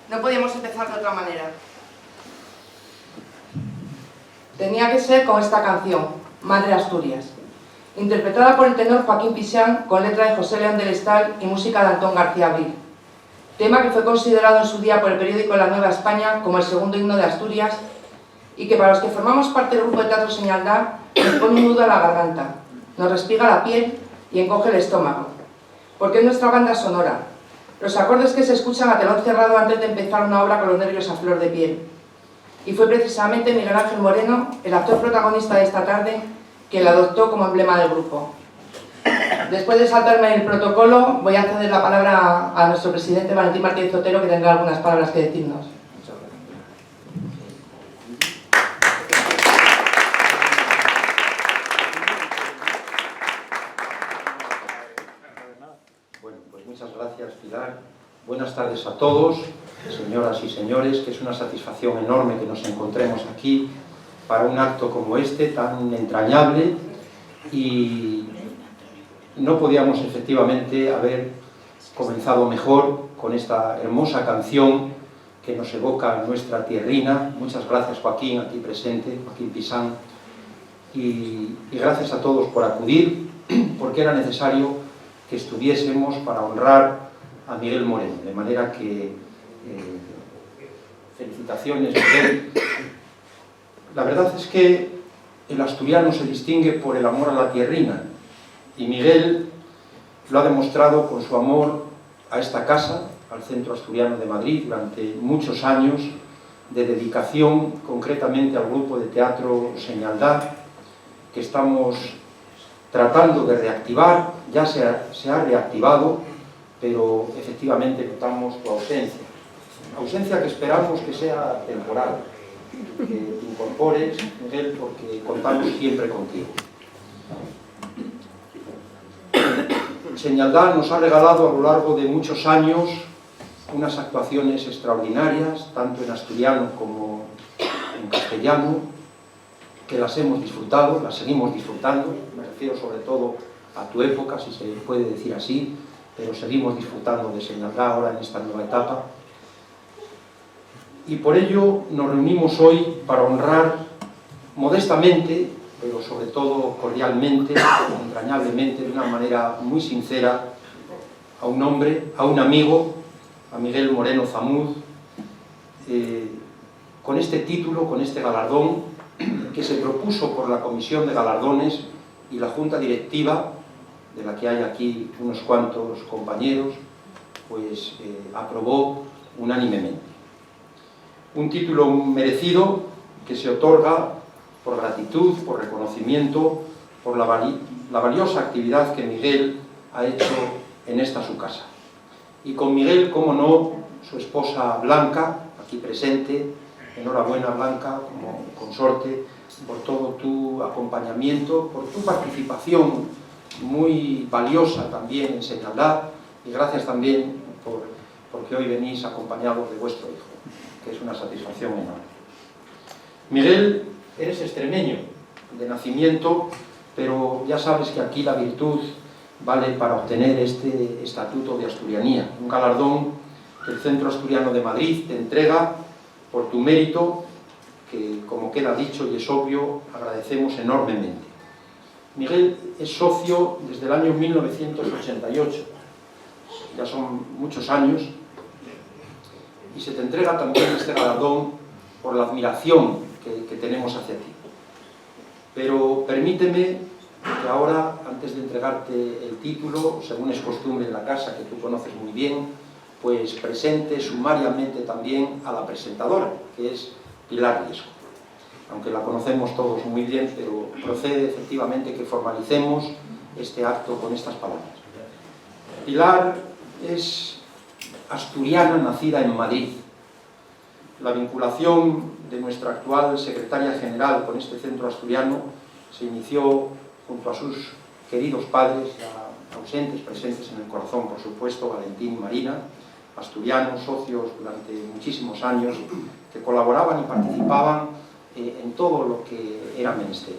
No podíamos empezar de otra manera. Tenía que ser con esta canción, Madre Asturias, interpretada por el tenor Joaquín Pixán, con letra de José León del Estal y música de Antón García Abril. Tema que fue considerado en su día por el periódico La Nueva España como el segundo himno de Asturias y que para los que formamos parte del grupo de teatro Señaldá nos pone un nudo a la garganta, nos respiga la piel y encoge el estómago, porque es nuestra banda sonora, los acordes que se escuchan a telón cerrado antes de empezar una obra con los nervios a flor de piel. Y fue precisamente Miguel Ángel Moreno, el actor protagonista de esta tarde, que la adoptó como emblema del grupo. Después de saltarme el protocolo, voy a ceder la palabra a nuestro presidente Valentín Martínez Otero, que tendrá algunas palabras que decirnos. Bueno, pues muchas gracias, Pilar. Buenas tardes a todos, señoras y señores, que es una satisfacción enorme que nos encontremos aquí para un acto como este, tan entrañable, y no podíamos efectivamente haber comenzado mejor con esta hermosa canción que nos evoca nuestra tierrina. Muchas gracias, Joaquín, aquí presente, Joaquín Pixán, y gracias a todos por acudir, porque era necesario que estuviésemos para honrar a Miguel Moreno, de manera que felicitaciones, Miguel. La verdad es que el asturiano se distingue por el amor a la tierrina, y Miguel lo ha demostrado con su amor a esta casa, al Centro Asturiano de Madrid, durante muchos años de dedicación, concretamente al grupo de teatro Señaldá, que estamos tratando de reactivar. Ya se ha reactivado, pero efectivamente notamos tu ausencia que esperamos que sea temporal, que te incorpores, Miguel, porque contamos siempre contigo. Señaldá nos ha regalado a lo largo de muchos años unas actuaciones extraordinarias, tanto en asturiano como en castellano, que las hemos disfrutado, las seguimos disfrutando. Me refiero sobre todo a tu época, si se puede decir así, pero seguimos disfrutando de Señaldá ahora en esta nueva etapa. Y por ello nos reunimos hoy para honrar modestamente, pero sobre todo cordialmente, entrañablemente, de una manera muy sincera, a un hombre, a un amigo, a Miguel Moreno Zamuz, con este título, con este galardón, que se propuso por la Comisión de Galardones y la Junta Directiva, de la que hay aquí unos cuantos compañeros, pues aprobó unánimemente. Un título merecido que se otorga por gratitud, por reconocimiento, por la valiosa actividad que Miguel ha hecho en esta su casa. Y con Miguel, cómo no, su esposa Blanca, aquí presente. Enhorabuena, Blanca, como consorte, por todo tu acompañamiento, por tu participación muy valiosa también en Señaldá, y gracias también porque hoy venís acompañados de vuestro hijo, que es una satisfacción enorme. Miguel, eres extremeño de nacimiento, pero ya sabes que aquí la virtud vale para obtener este estatuto de asturianía, un galardón que el Centro Asturiano de Madrid te entrega por tu mérito, que, como queda dicho y es obvio, agradecemos enormemente. Miguel es socio desde el año 1988, ya son muchos años, y se te entrega también este galardón por la admiración que tenemos hacia ti. Pero permíteme que ahora, antes de entregarte el título, según es costumbre en la casa, que tú conoces muy bien, pues presente sumariamente también a la presentadora, que es Pilar Riesco. Aunque la conocemos todos muy bien, pero procede efectivamente que formalicemos este acto con estas palabras. Pilar es asturiana nacida en Madrid. La vinculación de nuestra actual secretaria general con este centro asturiano se inició junto a sus queridos padres, ya ausentes, presentes en el corazón, por supuesto, Valentín y Marina, asturianos, socios durante muchísimos años, que colaboraban y participaban en todo lo que era menester.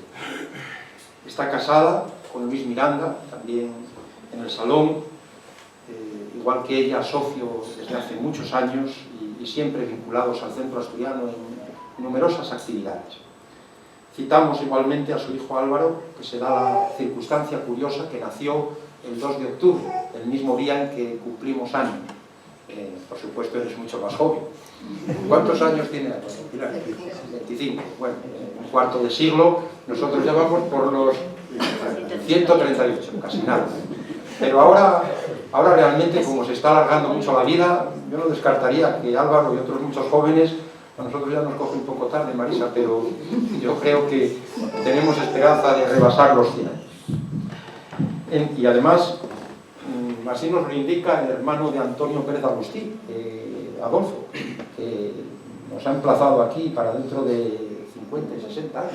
Está casada con Luis Miranda, también en el salón, igual que ella, socio desde hace muchos años, y y siempre vinculados al centro asturiano en numerosas actividades. Citamos igualmente a su hijo Álvaro, que se da la circunstancia curiosa que nació el 2 de octubre, el mismo día en que cumplimos años. Por supuesto, eres mucho más joven. ¿Cuántos años tiene Álvaro? 25. Bueno, un cuarto de siglo, nosotros ya vamos por los 138, casi nada. Pero ahora realmente, como se está alargando mucho la vida, yo no descartaría que Álvaro y otros muchos jóvenes, a nosotros ya nos coge un poco tarde, Marisa, pero yo creo que tenemos esperanza de rebasar los 100 años. Y además, así nos lo indica el hermano de Antonio Pérez Agustí, Adolfo, que nos ha emplazado aquí para dentro de 50 y 60 años.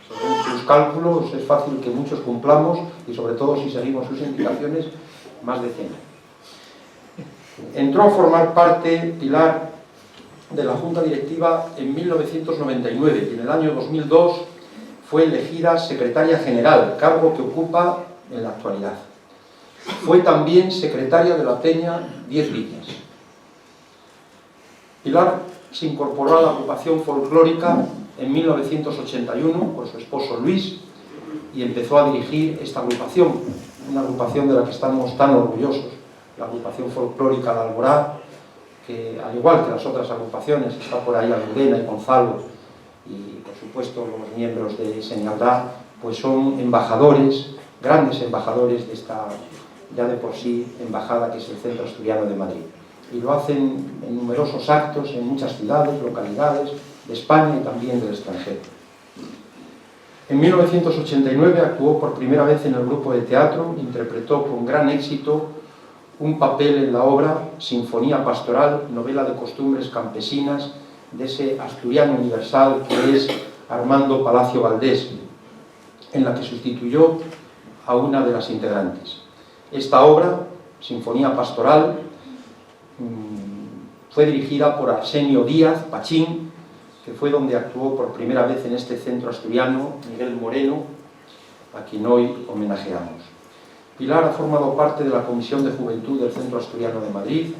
Según sus cálculos, es fácil que muchos cumplamos, y sobre todo si seguimos sus indicaciones, más de 100 años. Entró a formar parte Pilar de la Junta Directiva en 1999 y en el año 2002 fue elegida secretaria general, cargo que ocupa en la actualidad. Fue también secretaria de la Peña 10 Viñas. Pilar se incorporó a la agrupación folclórica en 1981 con su esposo Luis y empezó a dirigir esta agrupación, una agrupación de la que estamos tan orgullosos, la agrupación folclórica La Alborada, que al igual que las otras agrupaciones, está por ahí Almudena y Gonzalo, y por supuesto los miembros de Señaldá, pues son embajadores, grandes embajadores de esta, ya de por sí, embajada que es el Centro Asturiano de Madrid. Y lo hacen en numerosos actos en muchas ciudades, localidades de España y también del extranjero. En 1989 actuó por primera vez en el grupo de teatro, interpretó con gran éxito un papel en la obra Sinfonía Pastoral, novela de costumbres campesinas de ese asturiano universal que es Armando Palacio Valdés, en la que sustituyó a una de las integrantes. Esta obra, Sinfonía Pastoral, fue dirigida por Arsenio Díaz Pachín, que fue donde actuó por primera vez en este centro asturiano Miguel Moreno, a quien hoy homenajeamos. Pilar ha formado parte de la Comisión de Juventud del Centro Asturiano de Madrid,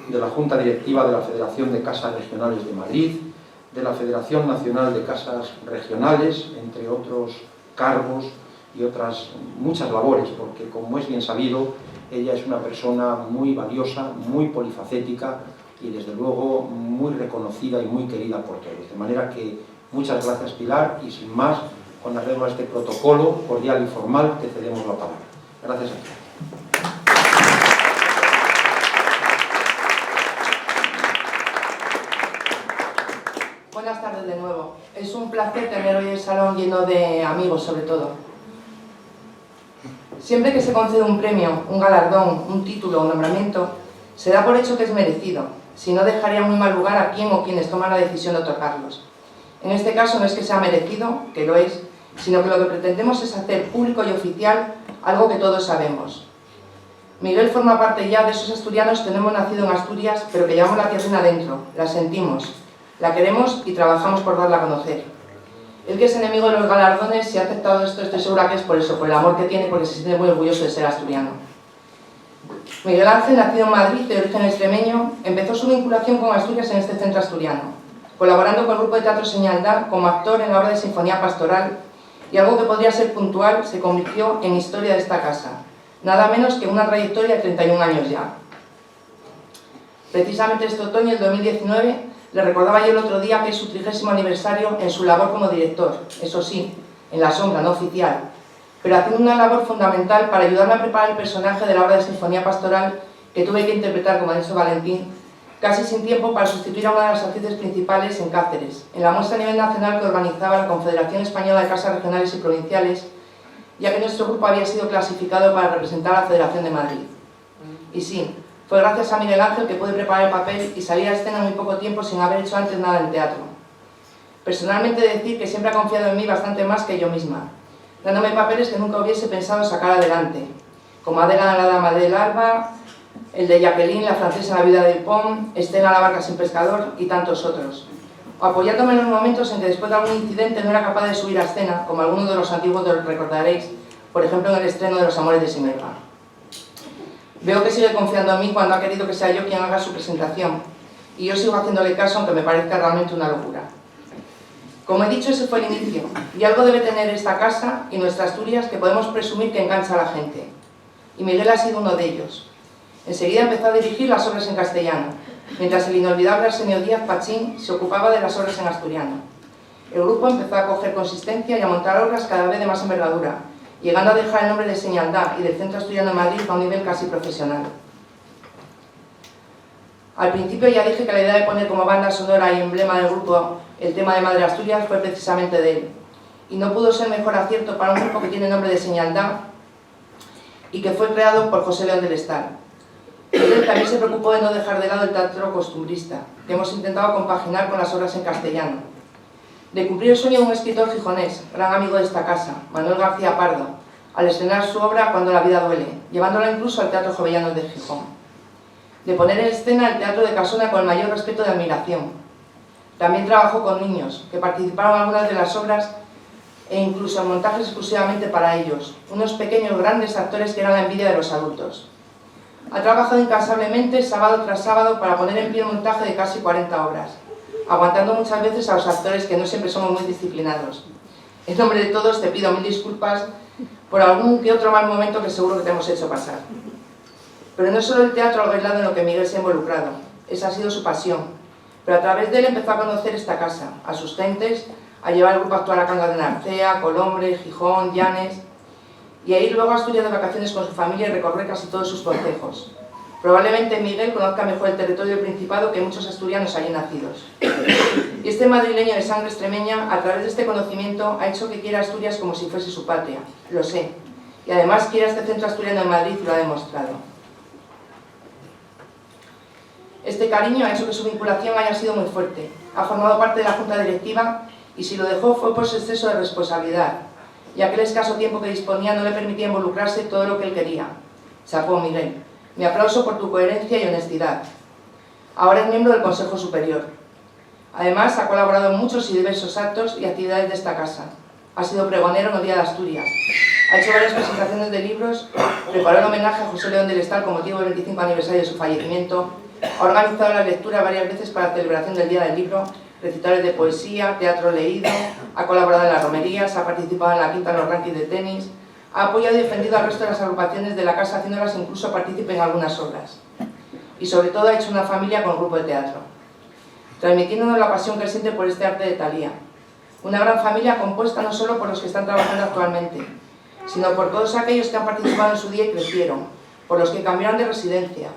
de la Junta Directiva de la Federación de Casas Regionales de Madrid, de la Federación Nacional de Casas Regionales, entre otros cargos y otras muchas labores, porque como es bien sabido, ella es una persona muy valiosa, muy polifacética y desde luego muy reconocida y muy querida por todos. De manera que muchas gracias, Pilar, y sin más, con arreglo a este protocolo cordial y formal, te cedemos la palabra. Gracias a ti. Buenas tardes de nuevo. Es un placer tener hoy el salón lleno de amigos, sobre todo. Siempre que se concede un premio, un galardón, un título o un nombramiento, se da por hecho que es merecido, si no dejaría muy mal lugar a quien o quienes toman la decisión de otorgarlos. En este caso no es que sea merecido, que lo es, sino que lo que pretendemos es hacer público y oficial algo que todos sabemos. Miguel forma parte ya de esos asturianos que no hemos nacido en Asturias, pero que llevamos la tierrina dentro, la sentimos, la queremos y trabajamos por darla a conocer. Él, que es enemigo de los galardones, si ha aceptado esto, estoy segura que es por eso, por el amor que tiene y porque se siente muy orgulloso de ser asturiano. Miguel Ángel, nacido en Madrid, de origen extremeño, empezó su vinculación con Asturias en este centro asturiano, colaborando con el grupo de teatro Señaldá como actor en la obra de Sinfonía Pastoral, y algo que podría ser puntual se convirtió en historia de esta casa, nada menos que una trayectoria de 31 años ya. Precisamente este otoño, el 2019, le recordaba yo el otro día que es su 30º aniversario en su labor como director, eso sí, en la sombra, no oficial, pero haciendo una labor fundamental para ayudarme a preparar el personaje de la obra de Sinfonía Pastoral que tuve que interpretar, como ha dicho Valentín, casi sin tiempo para sustituir a una de las actrices principales en Cáceres, en la muestra a nivel nacional que organizaba la Confederación Española de Casas Regionales y Provinciales, ya que nuestro grupo había sido clasificado para representar a la Federación de Madrid. Y sí, fue gracias a Miguel Ángel que pude preparar el papel y salir a escena en muy poco tiempo sin haber hecho antes nada en teatro. Personalmente decir que siempre ha confiado en mí bastante más que yo misma, dándome papeles que nunca hubiese pensado sacar adelante, como Adela en La Dama del Alba, el de Jacqueline, la francesa en La Viuda del Pont, Estela la barca sin pescador y tantos otros. O apoyándome en los momentos en que después de algún incidente no era capaz de subir a escena, como algunos de los antiguos recordaréis, por ejemplo en el estreno de Los Amores de Simerva. Veo que sigue confiando en mí cuando ha querido que sea yo quien haga su presentación. y yo sigo haciéndole caso aunque me parezca realmente una locura. Como he dicho, ese fue el inicio, y algo debe tener esta casa y nuestra Asturias que podemos presumir que engancha a la gente, y Miguel ha sido uno de ellos. Enseguida empezó a dirigir las obras en castellano, mientras el inolvidable Arsenio Díaz Pachín se ocupaba de las obras en asturiano. El grupo empezó a coger consistencia y a montar obras cada vez de más envergadura, llegando a dejar el nombre de Señaldá y del Centro Asturiano de Madrid a un nivel casi profesional. Al principio ya dije que la idea de poner como banda sonora y emblema del grupo el tema de Madre Asturias fue precisamente de él, y no pudo ser mejor acierto para un grupo que tiene nombre de Señaldá y que fue creado por José León del Estal. Él también se preocupó de no dejar de lado el teatro costumbrista, que hemos intentado compaginar con las obras en castellano, de cumplir el sueño de un escritor gijonés, gran amigo de esta casa, Manuel García Pardo, al estrenar su obra Cuando la vida duele, llevándola incluso al Teatro Jovellanos de Gijón, de poner en escena el teatro de Casona con el mayor respeto y admiración. También trabajó con niños, que participaron en algunas de las obras e incluso en montajes exclusivamente para ellos, unos pequeños grandes actores que eran la envidia de los adultos. Ha trabajado incansablemente sábado tras sábado para poner en pie un montaje de casi 40 obras, aguantando muchas veces a los actores que no siempre somos muy disciplinados. En nombre de todos te pido 1000 disculpas por algún que otro mal momento que seguro que te hemos hecho pasar. Pero no es solo el teatro al aislado en lo que Miguel se ha involucrado, esa ha sido su pasión, pero a través de él empezó a conocer esta casa, a sus gentes, a llevar el grupo a actuar a Cangas de Narcea, Colombre, Gijón, Llanes, y a ir luego a Asturias de vacaciones con su familia y recorrer casi todos sus concejos. Probablemente Miguel conozca mejor el territorio del Principado que muchos asturianos allí nacidos. Y este madrileño de sangre extremeña, a través de este conocimiento, ha hecho que quiera Asturias como si fuese su patria, lo sé, y además quiere este centro asturiano de Madrid y lo ha demostrado. Este cariño ha hecho que su vinculación haya sido muy fuerte. Ha formado parte de la junta directiva y si lo dejó fue por su exceso de responsabilidad, ya que el escaso tiempo que disponía no le permitía involucrarse todo lo que él quería. Chapó, Miguel. Mi aplauso por tu coherencia y honestidad. Ahora es miembro del Consejo Superior. Además, ha colaborado en muchos y diversos actos y actividades de esta casa. Ha sido pregonero en el Día de Asturias. Ha hecho varias presentaciones de libros, preparó el homenaje a José León del Estal con motivo del 25 aniversario de su fallecimiento, ha organizado la lectura varias veces para la celebración del Día del Libro, recitales de poesía, teatro leído, ha colaborado en las romerías, ha participado en la quinta en los rankings de tenis, ha apoyado y defendido al resto de las agrupaciones de la casa, haciéndolas incluso partícipe en algunas obras. Y sobre todo ha hecho una familia con grupo de teatro, transmitiéndonos la pasión que él siente por este arte de Thalía. Una gran familia compuesta no solo por los que están trabajando actualmente, sino por todos aquellos que han participado en su día y crecieron, por los que cambiaron de residencia,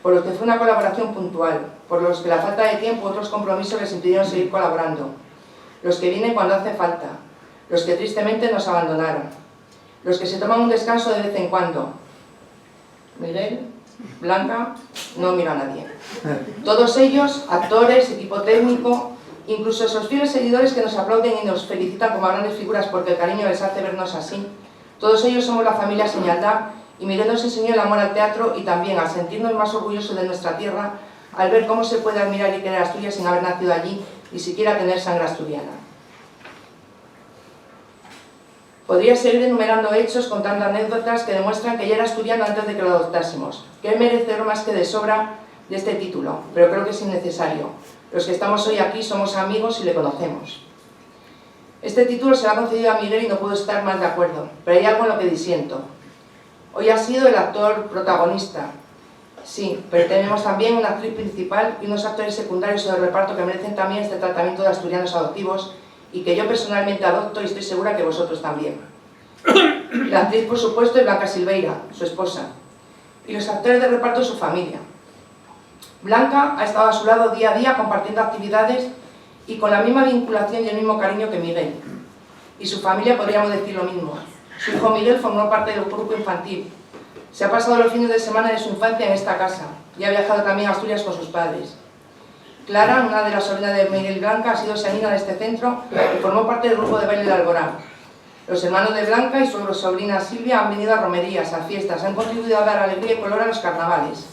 por los que fue una colaboración puntual, por los que la falta de tiempo u otros compromisos les impidieron seguir colaborando, los que vienen cuando hace falta, los que tristemente nos abandonaron, los que se toman un descanso de vez en cuando. Miguel, Blanca, no mira a nadie. Todos ellos, actores, equipo técnico, incluso esos fieles seguidores que nos aplauden y nos felicitan como grandes figuras porque el cariño les hace vernos así, todos ellos somos la familia Señaldá. Y Miguel nos enseñó el amor al teatro y también a sentirnos más orgullosos de nuestra tierra al ver cómo se puede admirar y querer Asturias sin haber nacido allí ni siquiera tener sangre asturiana. Podría seguir enumerando hechos, contando anécdotas que demuestran que ya era asturiano antes de que lo adoptásemos, que él merece más que de sobra de este título, pero creo que es innecesario. Los que estamos hoy aquí somos amigos y le conocemos. Este título se lo ha concedido a Miguel y no puedo estar más de acuerdo, pero hay algo en lo que disiento. Hoy ha sido el actor protagonista, sí, pero tenemos también una actriz principal y unos actores secundarios o de reparto que merecen también este tratamiento de asturianos adoptivos y que yo personalmente adopto y estoy segura que vosotros también. La actriz, por supuesto, es Blanca Silveira, su esposa, y los actores de reparto su familia. Blanca ha estado a su lado día a día compartiendo actividades y con la misma vinculación y el mismo cariño que Miguel. Y su familia podríamos decir lo mismo. Su hijo Miguel formó parte del grupo infantil. Se ha pasado los fines de semana de su infancia en esta casa y ha viajado también a Asturias con sus padres. Clara, una de las sobrinas de Miguel y Blanca, ha sido sanina de este centro y formó parte del grupo de baile de Alborán. Los hermanos de Blanca y su sobrina Silvia han venido a romerías, a fiestas, han contribuido a dar alegría y color a los carnavales.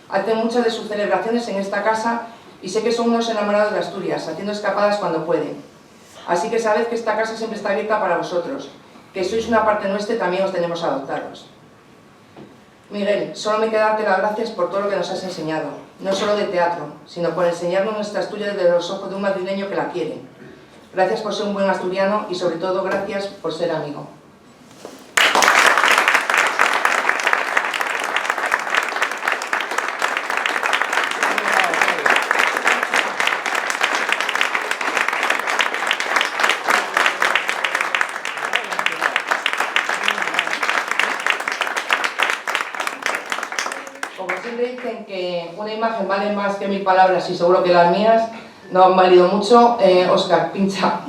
Hacen muchas de sus celebraciones en esta casa y sé que son unos enamorados de Asturias, haciendo escapadas cuando pueden. Así que sabed que esta casa siempre está abierta para vosotros, que sois una parte nuestra y también os tenemos adoptados. Miguel, solo me queda darte las gracias por todo lo que nos has enseñado. no solo de teatro, sino por enseñarnos nuestra Asturias desde los ojos de un madrileño que la quiere. Gracias por ser un buen asturiano y sobre todo gracias por ser amigo. Como siempre dicen que una imagen vale más que 1000 palabras y seguro que las mías no han valido mucho, Óscar, pincha.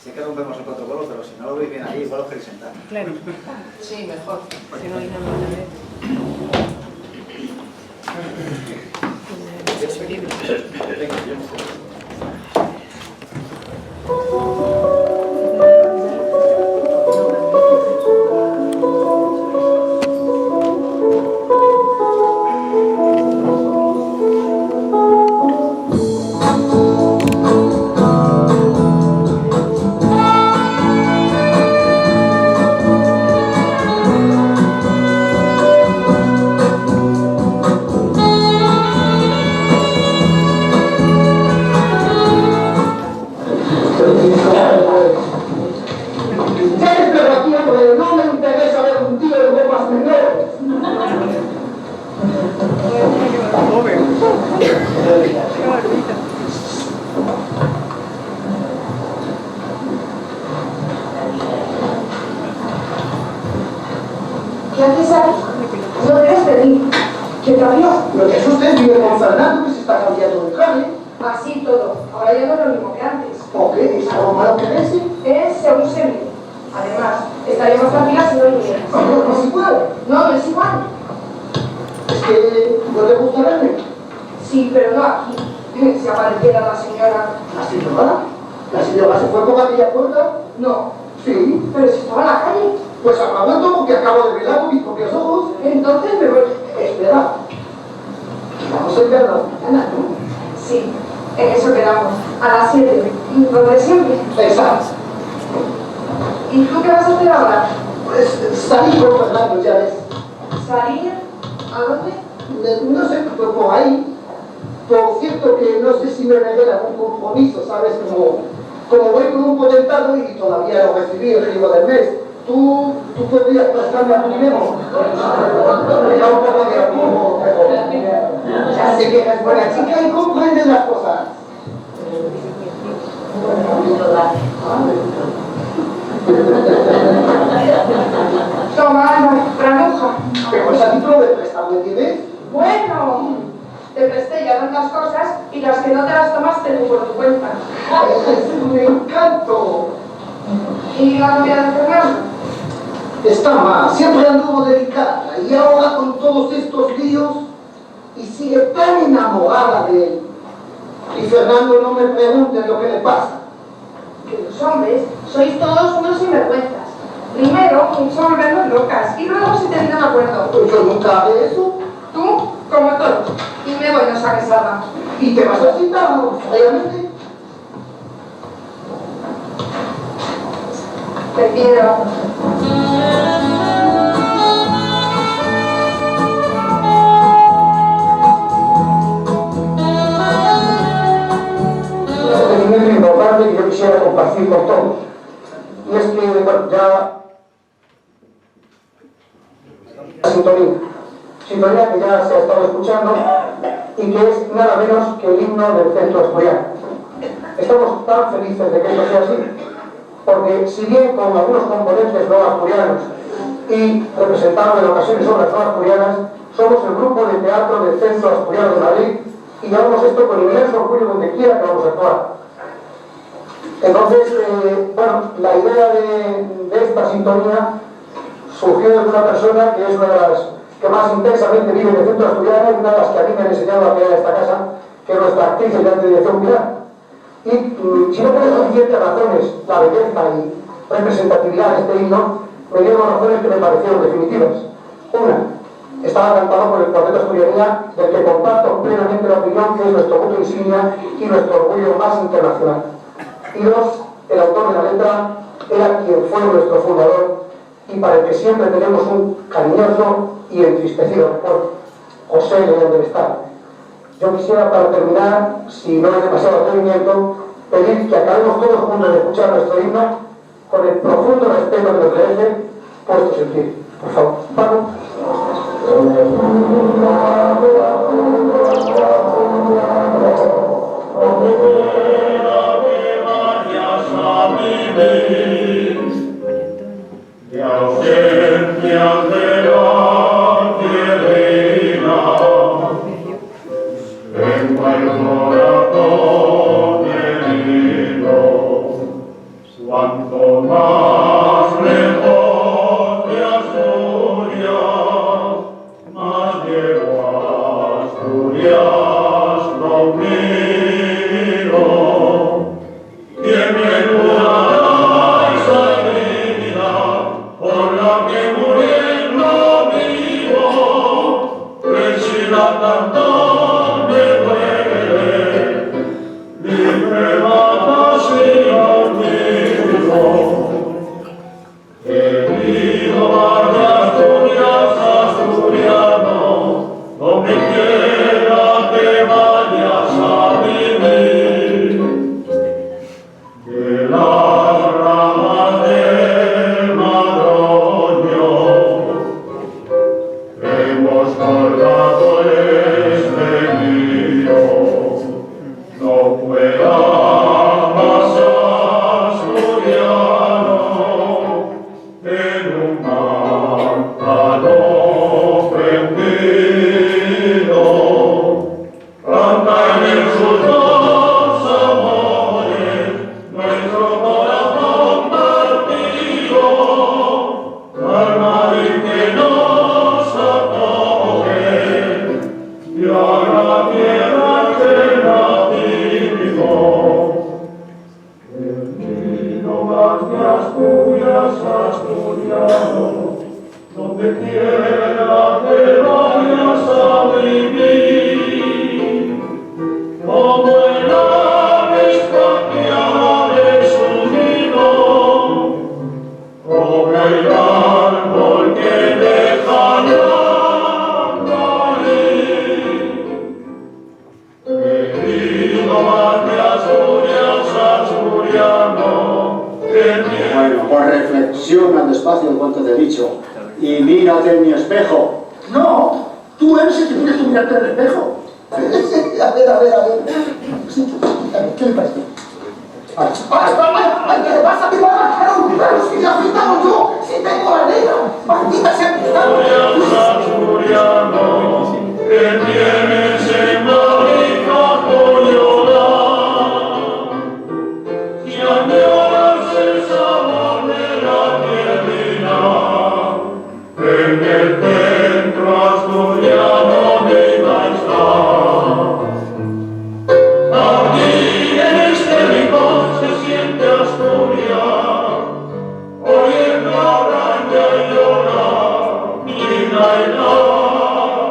Sé que rompemos el protocolo, pero si no lo veis bien ahí, igual os queréis sentar. Claro. Sí, mejor. Si no hay nada más de ver. No me interesa ver un tío de gomas menores. ¿Qué haces aquí? No debes venir. ¿Qué cambió? Lo que es usted vive con Fernando, que se está cambiando de traje. Así todo. Ahora ya no es lo mismo que antes. ¿O qué? ¿Es algo malo que ese? Es según se ve. Además, estaría más tranquila si no vinieras. No es igual. No, no es igual. Es que no le gusta verme. Sí, pero no aquí. Si apareciera la señora. ¿La señora? ¿La señora se fue por aquella puerta? No. Sí. Pero si estaba en la calle. Pues aguanto porque acabo de verla con mis propios ojos. Entonces me voy. Espera. Vamos a ver la mañana, ¿no? Sí, en eso quedamos. A las 7. Donde siempre. Exacto. ¿Y tú qué vas a hacer ahora? Pues salir con Fernando, ya ves. ¿Salir? ¿A dónde? No sé, por ahí. Por cierto que no sé si me revela un compromiso, ¿sabes? Como voy con un potentado y todavía no recibí el giro del mes. ¿Tú podrías prestarme a tu dinero? Ya un poco de apuro, pero ya sé que eres buena chica y comprendes las cosas. Toma, Ana, granuja. Pero ese título de préstamo, ¿entiendes? Bueno, te presté ya tantas cosas y las que no te las tomaste tú por tu cuenta. Es un encanto. ¿Y la novia de Fernando? Está mal, siempre anduvo delicada y ahora con todos estos líos y sigue tan enamorada de él. Y Fernando no me pregunte lo que le pasa. Que los hombres sois todos unos sinvergüenzas. Primero, mucho volvernos locas y luego se te de acuerdo. Pues yo nunca haré eso. Tú, como todos. Y me voy, no saques nada. Y te vas a citar, obviamente. Te quiero. Un acontecimiento importante que yo quisiera compartir con todos. Y es que, bueno, ya... Sintonía que ya se ha estado escuchando y que es nada menos que el himno del centro asturiano. Estamos tan felices de que esto sea así, porque si bien con algunos componentes no asturianos y representando en ocasiones obras no asturianas, somos el grupo de teatro del Centro Asturiano de Madrid y llevamos esto con inmenso orgullo donde quiera que vamos a actuar. Entonces, bueno, la idea de esta sintonía surgió de una persona que es una de las que más intensamente vive en el centro asturiano y una de las que a mí me han enseñado a crear esta casa, que es nuestra actriz y de dirección Pilar. Y si no por suficientes razones, la belleza y representatividad de este himno, me dieron razones que me parecieron definitivas. Una, estaba cantado por el Cuarteto Asturianía, del que comparto plenamente la opinión que es nuestro buque insignia y nuestro orgullo más internacional. Y dos, el autor de la letra, era quien fue nuestro fundador y para el que siempre tenemos un cariñoso y entristecido recuerdo, José León del Estal. Yo quisiera, para terminar, si no es demasiado atrevimiento, pedir que acabemos todos juntos de escuchar nuestro himno con el profundo respeto que nos merece, puestos en pie. Por favor, Paco. De ausencia de la tierrina, tengo el corazón herido, cuanto más lejos de Asturias, más llego a Asturias conmigo. ¿Quién me curará esa herida por la que muriendo vivo? Que si la tanto me duele, libre mata si la olvido. Querido barrio Asturias, asturiano, donde quiera que vayas a vivir, de las ramas del madroño hemos colgado este nido. No pueda más asturiano en un manzano prendido. Canta en sus dos amores nuestro corazón partido, al marín que nos acoge y a la tierra que nacimos. Querido barrio Asturias, asturiano, donde quiera que vayas a vivir, como el ave que abre su nido, como el árbol que deja la raíz. Querido barrio Asturias, asturiano, Bueno, pues reflexiona despacio en cuanto te he dicho y mírate en mi espejo. No, tú eres el que tienes que mirarte en el espejo. A ver. Sí, ¿qué le parece? ¡Ay, qué le pasa! ¡Pero si la afeitamos yo! ¡Si tengo la negra! ¡Maldita sea! asturiano, que tienes en marica llorar, y añoras el sabor de la tierrina, en el centro asturiano de Baixar. Aquí en este rincón se siente Asturias, oyendo a araña y llorar, y bailar,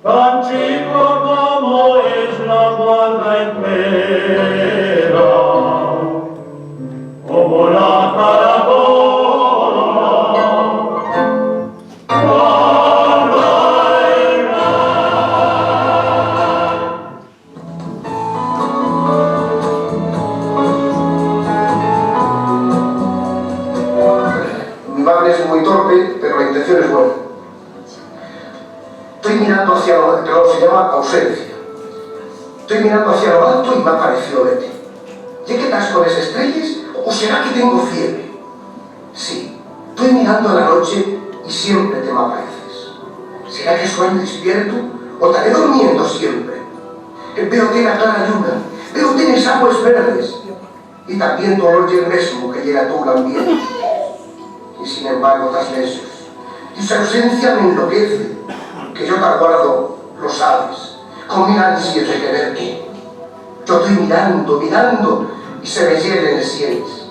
tan chico como es la guarda entera, como la caracola. Mi madre es muy torpe, pero la intención es buena. Estoy mirando hacia lo alto, se llama ausencia. Estoy mirando hacia lo alto y me ha parecido verte. ¿Ya que estás con esas estrellas o será que tengo fiebre? Sí, estoy mirando a la noche y siempre te me apareces. ¿Será que sueño despierto o estaré durmiendo siempre? Veo en la clara luna, veo tienes aguas verdes y también tu olor el mismo que llega a tu ambiente. Y sin embargo estás lejos. Y esa ausencia me enloquece, que yo te aguardo, lo sabes, con mil ansias de quererte. Yo estoy mirando, y se me hielen las sienes.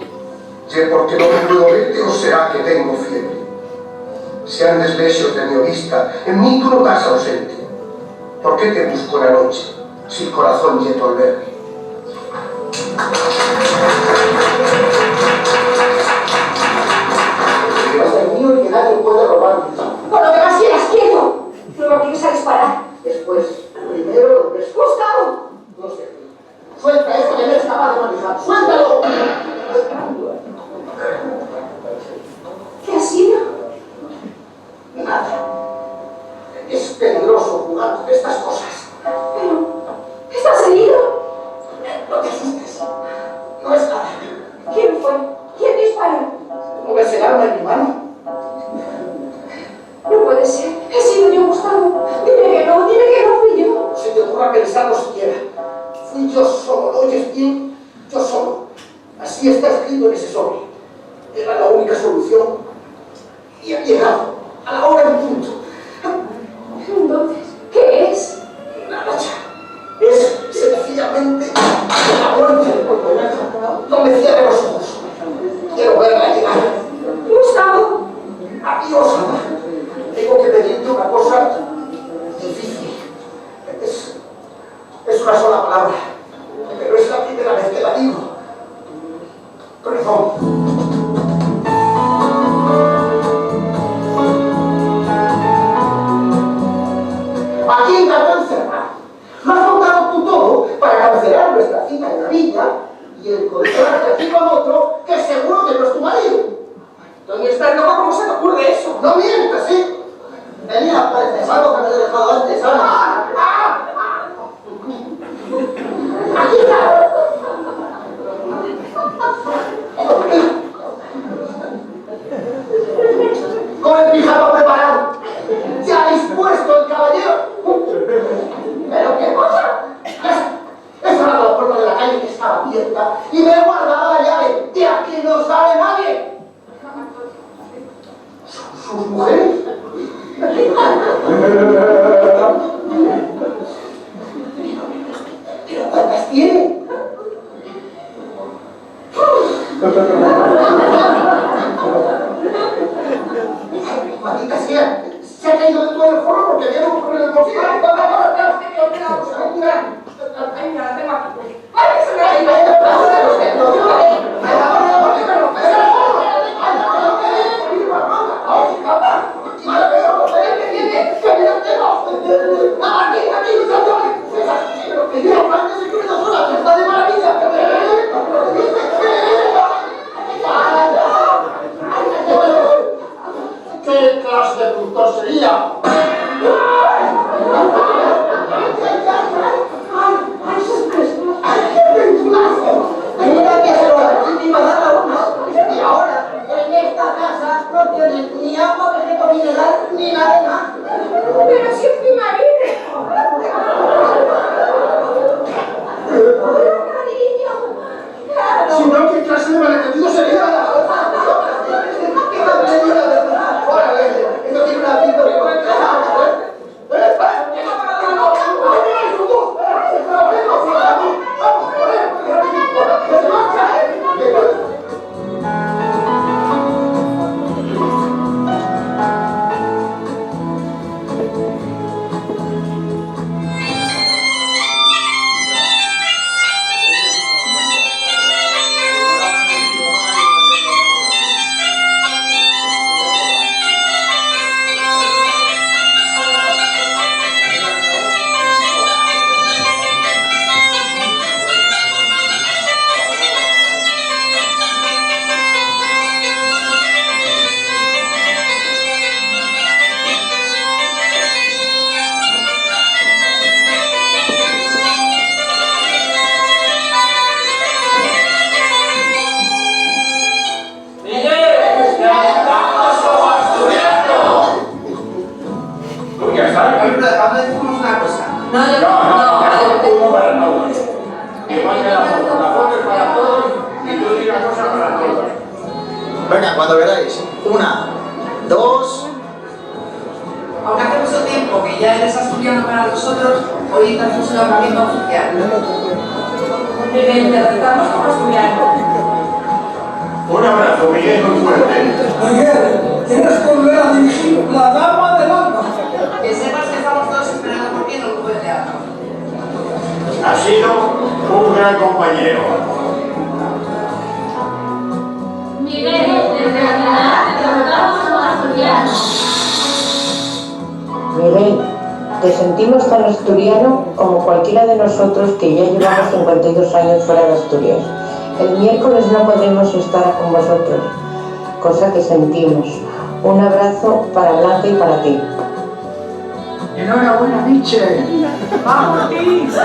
¿Sé por qué no me puedo verte o será que tengo fiebre? Sean deslechos de mi vista, en mí tú no estás ausente. ¿Por qué te busco en la noche, si el corazón yeto al verme? Va a ser mío y que nadie puede robarme. Bueno, que más quieras, quieto. Luego empiezas a disparar. Después, primero, después. Gustavo. No sé. Suelta eso que no eres capaz de manejar. ¡Suéltalo! ¿Qué ha sido? Nada. Es peligroso jugar con estas cosas. Pero, ¿estás herido? No te asustes. No es nada. ¿Quién fue? ¿Quién disparó? ¿No ves el arma en mi mano? No puede ser. He sido yo, Gustavo. Dime que no fui yo. No se te ocurra pensarlo siquiera. Fui yo solo, ¿lo oyes bien? Yo solo. Así está escrito en ese sobre. Era la única solución. Y ha llegado a la hora en punto. Entonces, ¿qué es? Nada ya. Es sencillamente la muerte. No me cierre los ojos. Quiero verla llegar. Gustavo. Adiós, Ana. Tengo que pedirte una cosa difícil. Es una sola palabra, pero es la primera vez que la digo. Perdón. Aquí en Cantón Cerrado. Lo has montado tú todo para cancelar nuestra cita en la villa y encontrarte aquí con otro que seguro que no es tu marido. Doña, ¿estás loca? ¿Cómo se te ocurre eso? No mientas, ¿eh? Venía, pareces algo que me he dejado antes, Ana. Aquí está. Con el pijama preparado. Ya dispuesto el caballero. ¿Pero qué cosa? He cerrado la puerta de la calle que estaba abierta y me he guardado la llave. De aquí no sale nadie. ¿Sus mujeres? ¿Pero cuántas tiene? Maldita sea, se ha caído de todo el foro porque había un poner el bolsillo. Ay, mira, la tengo aquí. ¡Ay, que se me ha Ay, ido! ¿Qué clase de punto sería? Mira que se lo repite para dar la una. Y ahora, en esta casa no tienes ni agua, vegetal mineral, ni nada más. Pero si es mi marido. Cariño. Claro. Si no, ¿qué clase de malentendido sería? ¿Qué tontería de verdad? Ahora, esto tiene una pinta de Venga, cuando queráis. 1, 2. Aunque hace mucho tiempo que ya eres asturiano para nosotros, hoy hacemos un nombramiento oficial. Te tratamos como asturiano. Un abrazo, Miguel, muy fuerte. Miguel, tienes que volver a dirigir la dama del alma. Que sepas que estamos todos esperando por ti en el grupo de teatro. Ha sido un gran compañero. Te sentimos tan asturiano como cualquiera de nosotros que ya llevamos 52 años fuera de Asturias. El miércoles no podremos estar con vosotros, cosa que sentimos. Un abrazo para Blanca y para ti. Enhorabuena, Miche. ¡Vamos, Tis!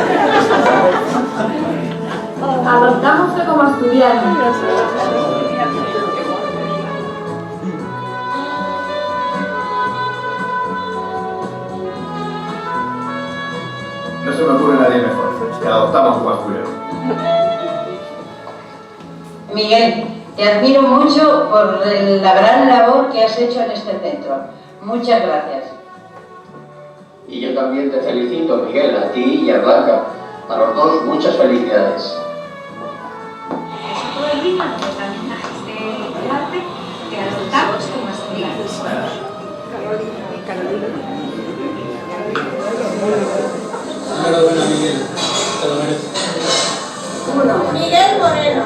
Adoptámosle como asturiano. No se me ocurre nadie mejor. Te adoptamos como asturiano. Miguel, te admiro mucho por la gran labor que has hecho en este centro. Muchas gracias. Y yo también te felicito, Miguel, a ti y a Blanca. A los dos, muchas felicidades. Enhorabuena, Miguel. Te lo mereces. Miguel Moreno,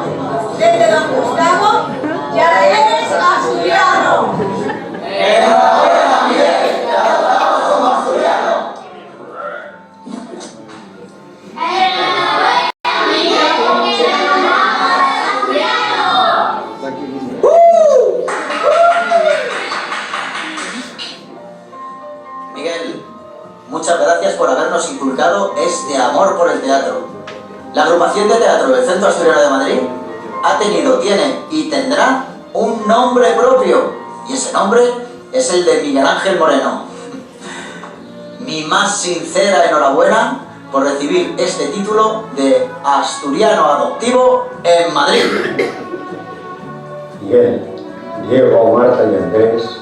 desde Don Gustavo, ya eres asturiano. ¡Enhorabuena, Miguel! ¡Te adoptamos como asturiano! Miguel, muchas gracias por habernos inculcado este amor por el teatro. La agrupación de teatro del Centro Asturiano de Madrid ha tenido, tiene y tendrá un nombre propio. Y ese nombre es el de Miguel Ángel Moreno. Mi más sincera enhorabuena por recibir este título de asturiano adoptivo en Madrid. Miguel, Diego, Marta y Andrés,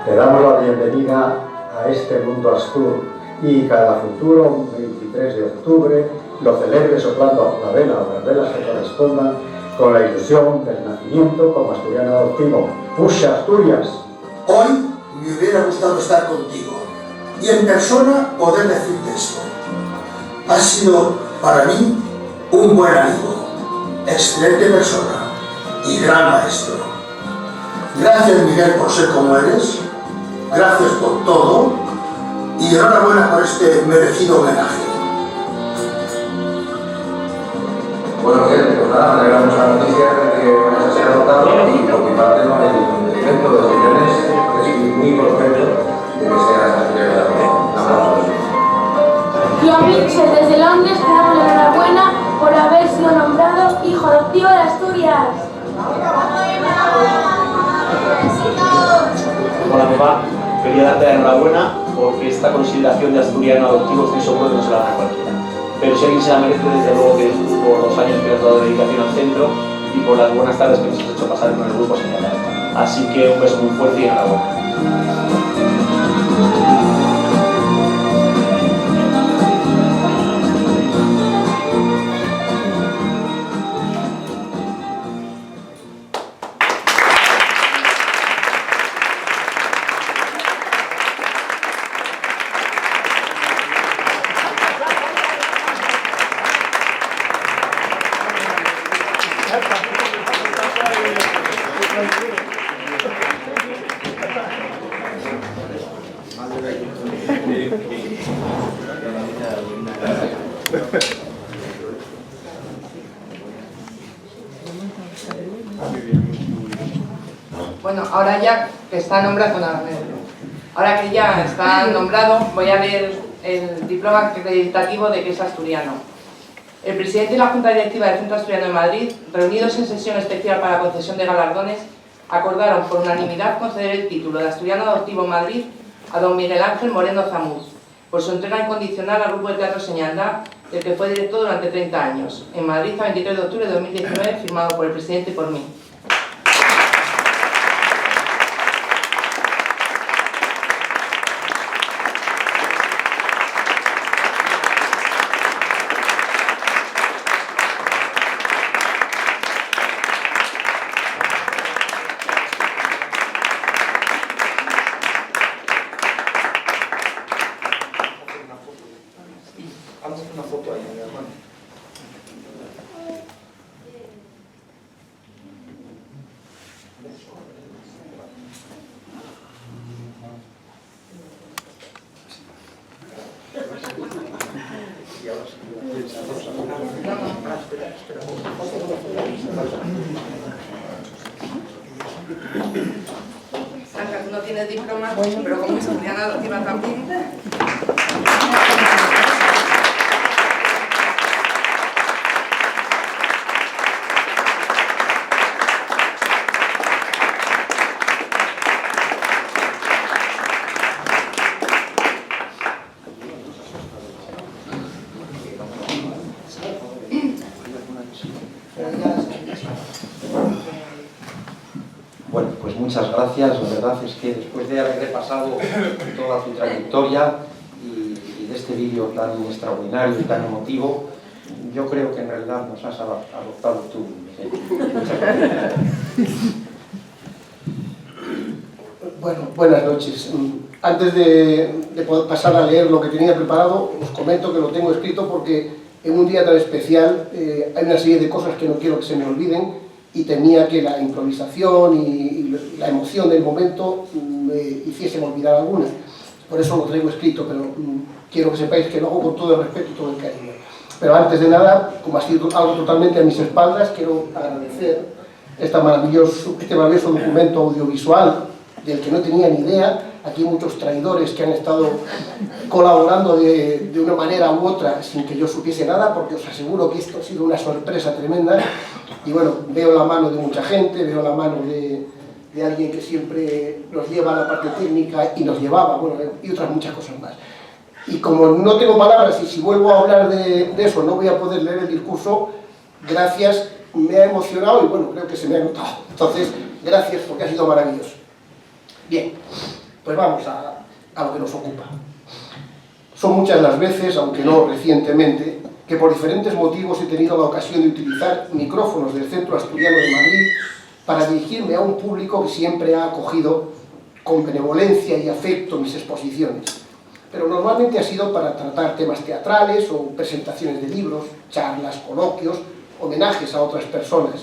te damos la bienvenida a este mundo astur y cada futuro 23 de octubre lo celebre soplando la vela o las velas que correspondan con la ilusión del nacimiento como asturiano adoptivo. ¡Puxa, Asturias! Hoy me hubiera gustado estar contigo y en persona poder decirte esto. Has sido para mí un buen amigo, excelente persona y gran maestro. Gracias, Miguel, por ser como eres. Gracias por todo y enhorabuena por este merecido homenaje. Bueno, bien, pues nada, me alegra mucho la noticia de que vayas a ser adoptado y por mi parte no hay evento de opiniones, estoy muy contento de que seas asturiano. Un aplauso. Y a Mitchell desde Londres te damos la enhorabuena por haber sido nombrado hijo adoptivo de Asturias. Hola, papá. Quería darte la enhorabuena porque esta consideración de asturiano adoptivo estoy seguro que no se la da a cualquiera. Pero si alguien se la merece, desde luego que es por los años que le has dado de dedicación al centro y por las buenas tardes que nos has hecho pasar con el grupo señalado. Así que un beso muy fuerte y enhorabuena. Bueno, ahora ya que está nombrado, ahora que ya está nombrado, voy a leer el diploma acreditativo de que es asturiano. El presidente y la Junta Directiva del Centro Asturiano de Madrid, reunidos en sesión especial para la concesión de galardones, acordaron por unanimidad conceder el título de asturiano adoptivo en Madrid a don Miguel Ángel Moreno Zamuz, por su entrega incondicional al Grupo de Teatro Señaldá, del que fue director durante 30 años, en Madrid a 23 de octubre de 2019, firmado por el presidente y por mí. Una foto ahí, mi hermano. Blanca, tú no tienes diploma, pero como asturiana adoptiva también. Bueno, pues muchas gracias. La verdad es que después de haber repasado toda tu trayectoria y de este vídeo tan extraordinario y tan emotivo, yo creo que en realidad nos has adoptado tú, Miguel. Muchas gracias. Bueno, buenas noches. Antes de poder pasar a leer lo que tenía preparado, os comento que lo tengo escrito porque en un día tan especial hay una serie de cosas que no quiero que se me olviden y temía que la improvisación y la emoción del momento me hiciesen olvidar algunas. Por eso lo traigo escrito, pero quiero que sepáis que lo hago con todo el respeto y todo el cariño. Pero antes de nada, como ha sido algo totalmente a mis espaldas, quiero agradecer este maravilloso documento audiovisual del que no tenía ni idea. Aquí hay muchos traidores que han estado colaborando de una manera u otra sin que yo supiese nada, porque os aseguro que esto ha sido una sorpresa tremenda. Y bueno, veo la mano de mucha gente, veo la mano de alguien que siempre nos lleva a la parte técnica y nos llevaba, bueno, y otras muchas cosas más. Y como no tengo palabras y si vuelvo a hablar de eso no voy a poder leer el discurso, gracias, me ha emocionado y bueno, creo que se me ha notado. Entonces, gracias porque ha sido maravilloso. Bien, pues vamos a lo que nos ocupa. Son muchas las veces, aunque no recientemente, que por diferentes motivos he tenido la ocasión de utilizar micrófonos del Centro Asturiano de Madrid para dirigirme a un público que siempre ha acogido con benevolencia y afecto mis exposiciones. Pero normalmente ha sido para tratar temas teatrales o presentaciones de libros, charlas, coloquios, homenajes a otras personas.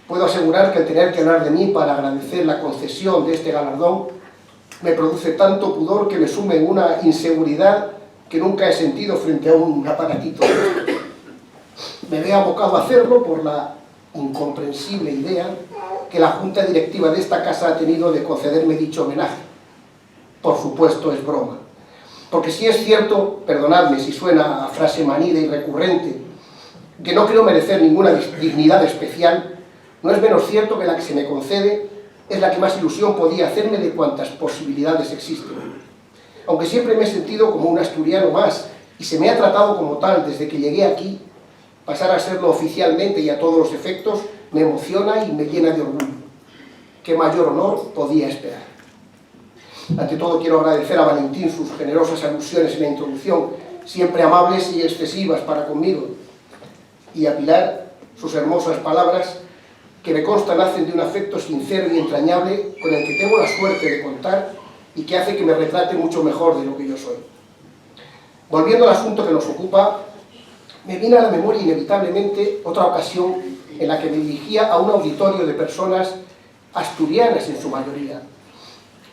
Puedo asegurar que el tener que hablar de mí para agradecer la concesión de este galardón me produce tanto pudor que me sume en una inseguridad que nunca he sentido frente a un aparatito. Me veo abocado a hacerlo por la incomprensible idea que la junta directiva de esta casa ha tenido de concederme dicho homenaje. Por supuesto es broma. Porque si es cierto, perdonadme si suena a frase manida y recurrente, que no creo merecer ninguna dignidad especial, no es menos cierto que la que se me concede es la que más ilusión podía hacerme de cuantas posibilidades existen. Aunque siempre me he sentido como un asturiano más y se me ha tratado como tal desde que llegué aquí, pasar a serlo oficialmente y a todos los efectos me emociona y me llena de orgullo. ¿Qué mayor honor podía esperar? Ante todo quiero agradecer a Valentín sus generosas alusiones en la introducción, siempre amables y excesivas para conmigo, y a Pilar sus hermosas palabras que me consta nacen de un afecto sincero y entrañable con el que tengo la suerte de contar y que hace que me retrate mucho mejor de lo que yo soy. Volviendo al asunto que nos ocupa, me viene a la memoria inevitablemente otra ocasión en la que me dirigía a un auditorio de personas asturianas en su mayoría.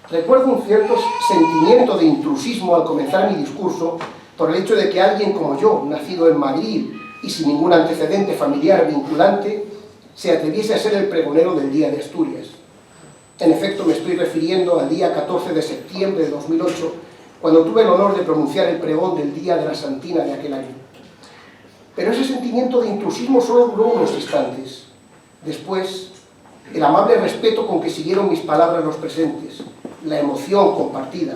Recuerdo un cierto sentimiento de intrusismo al comenzar mi discurso por el hecho de que alguien como yo, nacido en Madrid y sin ningún antecedente familiar vinculante, se atreviese a ser el pregonero del Día de Asturias. En efecto, me estoy refiriendo al día 14 de septiembre de 2008, cuando tuve el honor de pronunciar el pregón del Día de la Santina de aquel año. Pero ese sentimiento de intrusismo solo duró unos instantes. Después, el amable respeto con que siguieron mis palabras los presentes, la emoción compartida,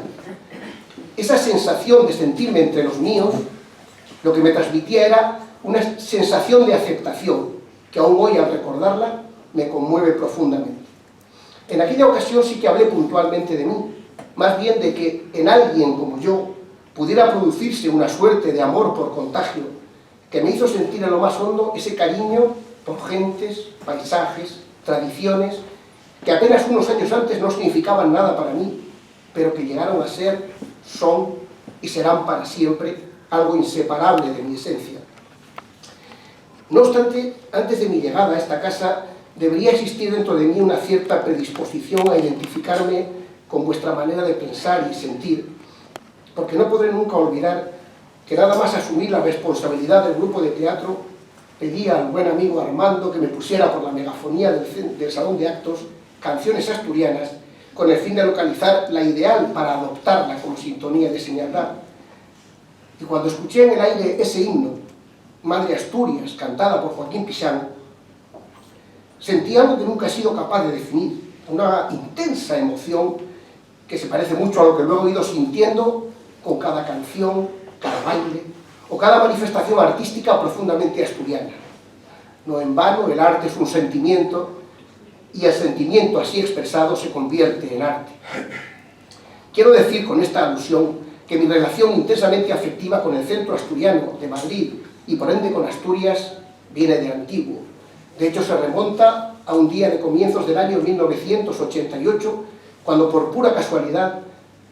esa sensación de sentirme entre los míos, lo que me transmitía era una sensación de aceptación, que aún hoy al recordarla me conmueve profundamente. En aquella ocasión sí que hablé puntualmente de mí, más bien de que en alguien como yo pudiera producirse una suerte de amor por contagio que me hizo sentir en lo más hondo ese cariño por gentes, paisajes, tradiciones que apenas unos años antes no significaban nada para mí, pero que llegaron a ser, son y serán para siempre algo inseparable de mi esencia. No obstante, antes de mi llegada a esta casa, debería existir dentro de mí una cierta predisposición a identificarme con vuestra manera de pensar y sentir, porque no podré nunca olvidar que nada más asumir la responsabilidad del grupo de teatro, pedí al buen amigo Armando que me pusiera por la megafonía del salón de actos Canciones Asturianas, con el fin de localizar la ideal para adoptarla como sintonía de señaldad. Y cuando escuché en el aire ese himno, Madre Asturias, cantada por Joaquín Pixán, sentí algo que nunca he sido capaz de definir, una intensa emoción que se parece mucho a lo que luego he ido sintiendo con cada canción, cada baile o cada manifestación artística profundamente asturiana. No en vano, el arte es un sentimiento y el sentimiento así expresado se convierte en arte. Quiero decir con esta alusión que mi relación intensamente afectiva con el centro asturiano de Madrid y por ende con Asturias viene de antiguo. De hecho, se remonta a un día de comienzos del año 1988, cuando por pura casualidad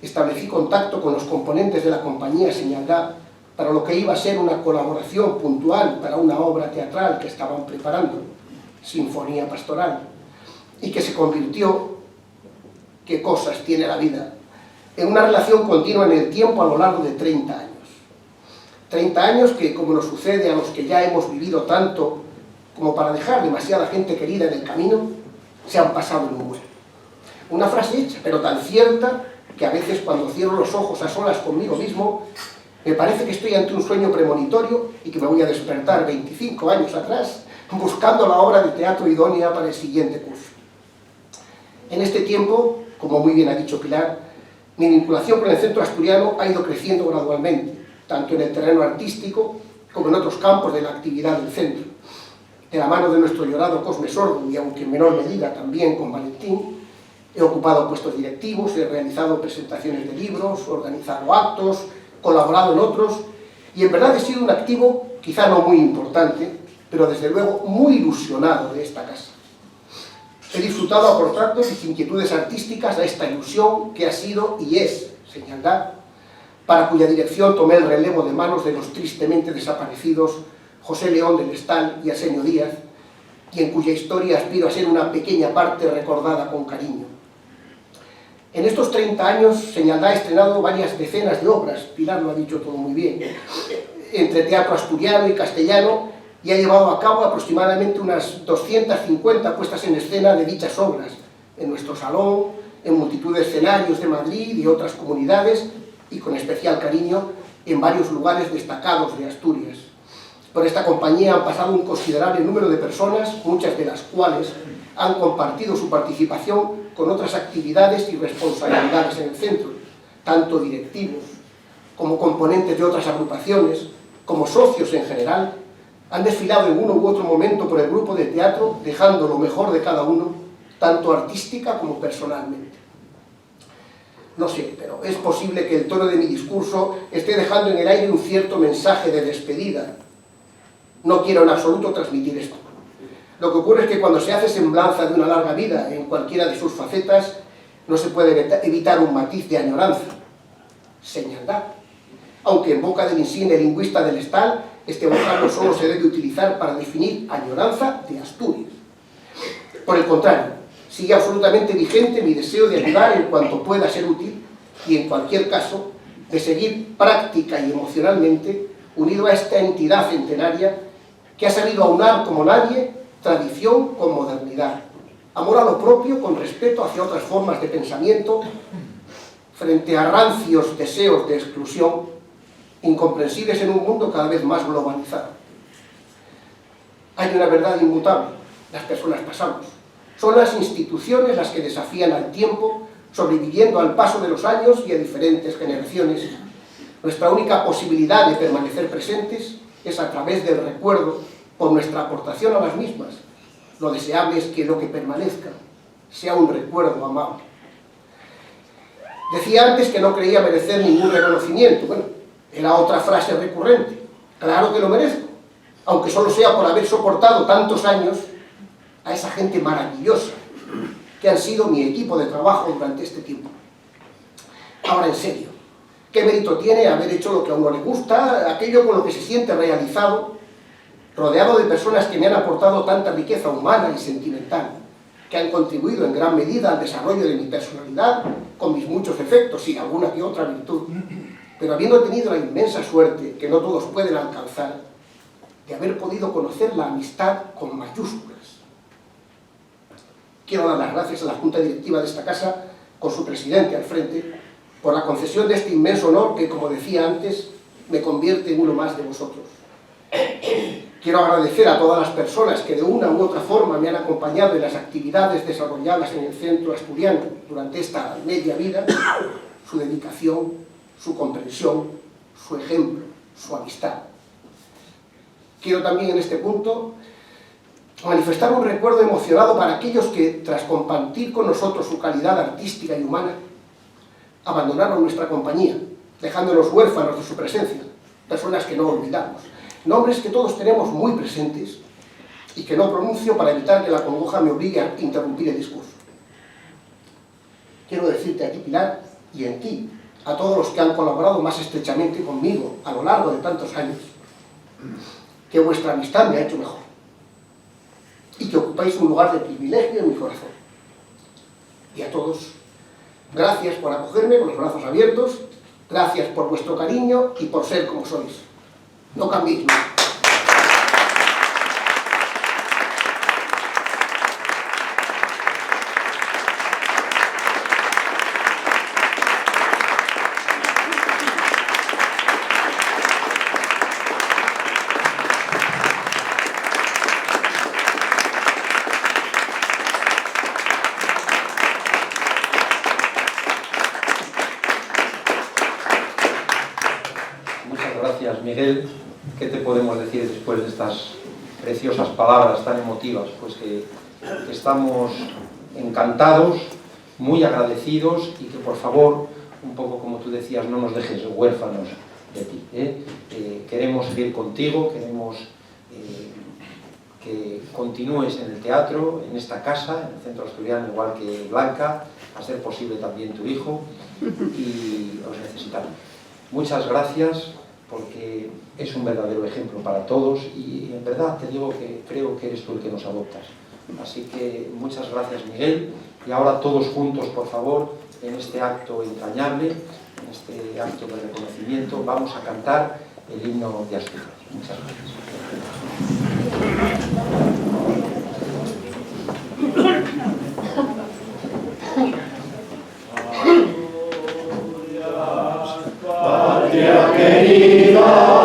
establecí contacto con los componentes de la compañía Señaldad para lo que iba a ser una colaboración puntual para una obra teatral que estaban preparando, Sinfonía Pastoral, y que se convirtió, qué cosas tiene la vida, en una relación continua en el tiempo a lo largo de 30 años. 30 años que, como nos sucede a los que ya hemos vivido tanto como para dejar demasiada gente querida en el camino, se han pasado en un vuelo. Una frase hecha, pero tan cierta, que a veces cuando cierro los ojos a solas conmigo mismo, me parece que estoy ante un sueño premonitorio y que me voy a despertar 25 años atrás, buscando la obra de teatro idónea para el siguiente curso. En este tiempo, como muy bien ha dicho Pilar, mi vinculación con el centro asturiano ha ido creciendo gradualmente, tanto en el terreno artístico como en otros campos de la actividad del centro. De la mano de nuestro llorado Cosme Sordo, y aunque en menor medida también con Valentín, he ocupado puestos directivos, he realizado presentaciones de libros, organizado actos, colaborado en otros, y en verdad he sido un activo, quizá no muy importante, pero desde luego muy ilusionado de esta casa. He disfrutado aportando mis inquietudes artísticas a esta ilusión que ha sido y es Señaldad, para cuya dirección tomé el relevo de manos de los tristemente desaparecidos José León del Estal y Arsenio Díaz, y en cuya historia aspiro a ser una pequeña parte recordada con cariño. En estos 30 años, Señaldad ha estrenado varias decenas de obras, Pilar lo ha dicho todo muy bien, entre teatro asturiano y castellano, y ha llevado a cabo aproximadamente unas 250 puestas en escena de dichas obras, en nuestro salón, en multitud de escenarios de Madrid y otras comunidades, y con especial cariño en varios lugares destacados de Asturias. Por esta compañía han pasado un considerable número de personas, muchas de las cuales han compartido su participación con otras actividades y responsabilidades en el centro, tanto directivos como componentes de otras agrupaciones, como socios en general, han desfilado en uno u otro momento por el grupo de teatro, dejando lo mejor de cada uno, tanto artística como personalmente. No sé, pero es posible que el tono de mi discurso esté dejando en el aire un cierto mensaje de despedida. No quiero en absoluto transmitir esto. Lo que ocurre es que cuando se hace semblanza de una larga vida en cualquiera de sus facetas, no se puede evitar un matiz de añoranza. Señaldad. Aunque en boca del insigne lingüista del Estal, este vocablo solo se debe utilizar para definir añoranza de Asturias. Por el contrario, sigue absolutamente vigente mi deseo de ayudar en cuanto pueda ser útil y, en cualquier caso, de seguir práctica y emocionalmente unido a esta entidad centenaria que ha sabido aunar como nadie tradición con modernidad, amor a lo propio con respeto hacia otras formas de pensamiento, frente a rancios deseos de exclusión, incomprensibles en un mundo cada vez más globalizado. Hay una verdad inmutable: las personas pasamos. Son las instituciones las que desafían al tiempo, sobreviviendo al paso de los años y a diferentes generaciones. Nuestra única posibilidad de permanecer presentes es a través del recuerdo, por nuestra aportación a las mismas. Lo deseable es que lo que permanezca sea un recuerdo amable. Decía antes que no creía merecer ningún reconocimiento. Bueno, era otra frase recurrente. Claro que lo merezco, aunque solo sea por haber soportado tantos años a esa gente maravillosa que han sido mi equipo de trabajo durante este tiempo. Ahora, en serio, ¿qué mérito tiene haber hecho lo que a uno le gusta, aquello con lo que se siente realizado, rodeado de personas que me han aportado tanta riqueza humana y sentimental, que han contribuido en gran medida al desarrollo de mi personalidad, con mis muchos defectos y alguna que otra virtud, pero habiendo tenido la inmensa suerte, que no todos pueden alcanzar, de haber podido conocer la amistad con mayúsculas? Quiero dar las gracias a la Junta Directiva de esta casa, con su presidente al frente, por la concesión de este inmenso honor que, como decía antes, me convierte en uno más de vosotros. Quiero agradecer a todas las personas que de una u otra forma me han acompañado en las actividades desarrolladas en el Centro Asturiano durante esta media vida, su dedicación, su comprensión, su ejemplo, su amistad. Quiero también en este punto manifestar un recuerdo emocionado para aquellos que, tras compartir con nosotros su calidad artística y humana, abandonaron nuestra compañía, dejándonos huérfanos de su presencia, personas que no olvidamos, nombres que todos tenemos muy presentes y que no pronuncio para evitar que la congoja me obligue a interrumpir el discurso. Quiero decirte a ti, Pilar, y en ti, a todos los que han colaborado más estrechamente conmigo a lo largo de tantos años, que vuestra amistad me ha hecho mejor y que ocupáis un lugar de privilegio en mi corazón. Y a todos, gracias por acogerme con los brazos abiertos, gracias por vuestro cariño y por ser como sois. No cambiéis nada. Gracias, Miguel. ¿Qué te podemos decir después de estas preciosas palabras tan emotivas? Pues que estamos encantados, muy agradecidos y que por favor, un poco como tú decías, no nos dejes huérfanos de ti. Queremos seguir contigo, queremos que continúes en el teatro, en esta casa, en el Centro Asturiano, igual que Blanca, a ser posible también tu hijo, y os necesitamos. Muchas gracias, porque es un verdadero ejemplo para todos y en verdad te digo que creo que eres tú el que nos adoptas. Así que muchas gracias, Miguel, y ahora todos juntos, por favor, en este acto entrañable, en este acto de reconocimiento, vamos a cantar el himno de Asturias. Muchas gracias. Patria querida,